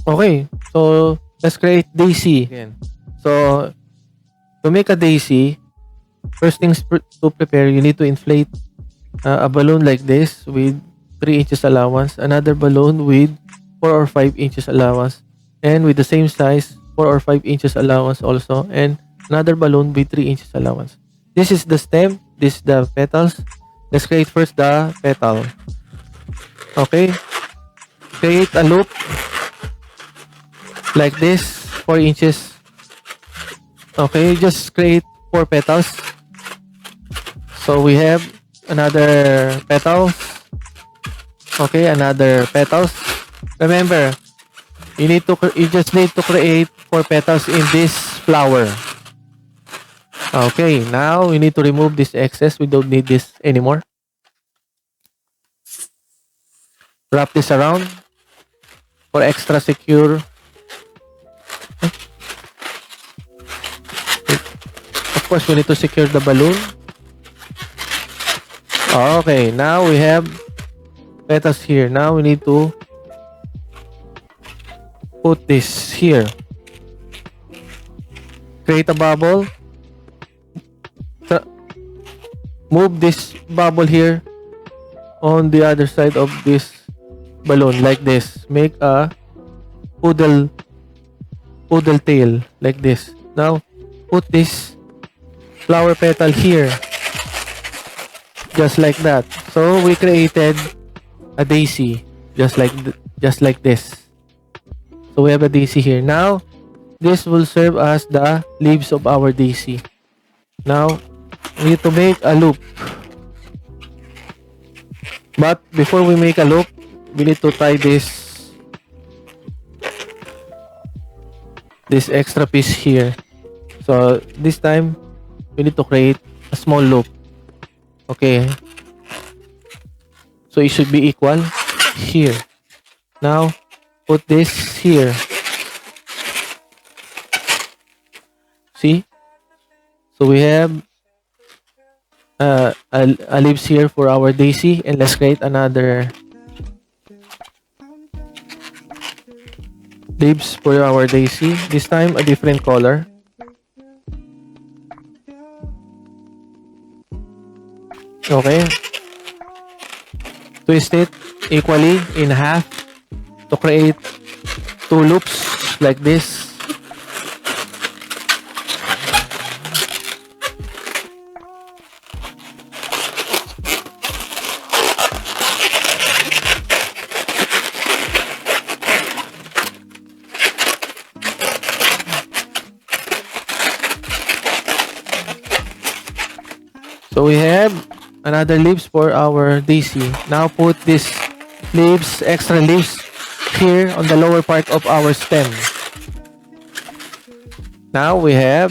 Okay, so let's create daisy again. So to make a daisy, first things to prepare, you need to inflate a balloon like this with 3 inches allowance, another balloon with 4 or 5 inches allowance, and with the same size 4 or 5 inches allowance also, and another balloon with 3 inches allowance. This is the stem, this is the petals. Let's create first the petal. Okay, create a loop like this, 4 inches. Okay, just create 4 petals. So we have another petals. Okay, another petals. Remember, you just need to create 4 petals in this flower. Okay, now we need to remove this excess. We don't need this anymore. Wrap this around for extra secure. Of course, we need to secure the balloon. Okay, now we have petals here. Now we need to put this here. Create a bubble. Move this bubble here on the other side of this balloon like this. Make a poodle tail like this. Now put this flower petal here, just like that. So we created a daisy just like this. So we have a daisy here. Now this will serve as the leaves of our daisy. Now we need to make a loop, but before we make a loop, we need to tie this extra piece here. So this time we need to create a small loop. Okay, so it should be equal here. Now put this here. See, so we have a leaves here for our daisy, and let's create another leaves for our daisy, this time a different color. Okay, twist it equally in half to create 2 loops like this. So we have another leaves for our daisy. Now put this extra leaves here on the lower part of our stem. Now we have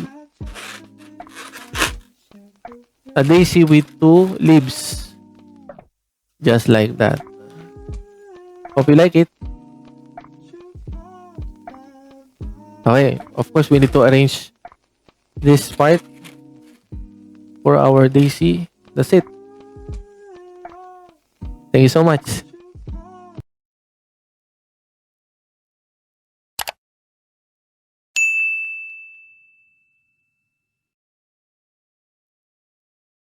a daisy with 2 leaves, just like that. Hope you like it. Okay, of course we need to arrange this part for our daisy. That's it. Thank you so much.